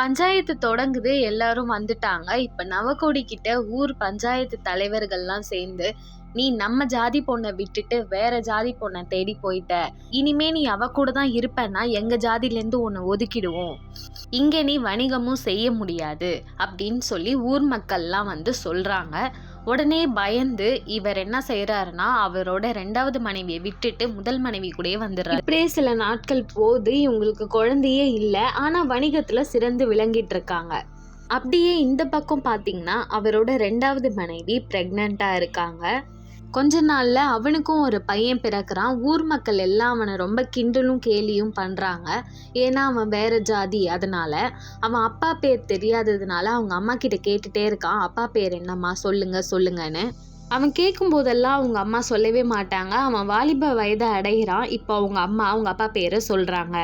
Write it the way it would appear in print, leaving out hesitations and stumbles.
பஞ்சாயத்து தொடங்குது, எல்லாரும் வந்துட்டாங்க. இப்ப நவகோடி கிட்ட ஊர் பஞ்சாயத்து தலைவர்கள்லாம் சேர்ந்து, நீ நம்ம ஜாதி பொண்ணை விட்டுட்டு வேற ஜாதி பொண்ணை தேடி போயிட்ட, இனிமே நீ அவ கூட தான் இருப்பேன்னா எங்க ஜாதியிலேருந்து உன்னை ஒதுக்கிடுவோம், இங்க நீ வணிகமும் செய்ய முடியாது அப்படின்னு சொல்லி ஊர் மக்கள்லாம் வந்து சொல்றாங்க. உடனே பயந்து இவர் என்ன செய்யறாருன்னா, அவரோட 2வது மனைவியை விட்டுட்டு முதல் மனைவி கூடயே வந்துடுறாரு. இப்படியே சில நாட்கள் போது, இவங்களுக்கு குழந்தையே இல்லை, ஆனா வணிகத்துல சிறந்து விளங்கிட்டு இருக்காங்க. அப்படியே இந்த பக்கம் பார்த்தீங்கன்னா அவரோட 2வது மனைவி பிரெக்னண்டா இருக்காங்க. கொஞ்ச நாள்ல அவனுக்கும் ஒரு பையன் பிறக்கிறான். ஊர் மக்கள் எல்லாம் அவனை ரொம்ப கிண்டலும் கேலியும் பண்றாங்க. ஏன்னா அவன் வேற ஜாதி. அதனால அவன் அப்பா பேர் தெரியாததுனால அவங்க அம்மா கிட்ட கேட்டுட்டே இருக்கான், அப்பா பேர் என்னம்மா சொல்லுங்க சொல்லுங்கன்னு. அவன் கேட்கும் போதெல்லாம் அவங்க அம்மா சொல்லவே மாட்டாங்க. அவன் வாலிப வயதை அடைகிறான். இப்போ அவங்க அம்மா அவங்க அப்பா பேரை சொல்றாங்க.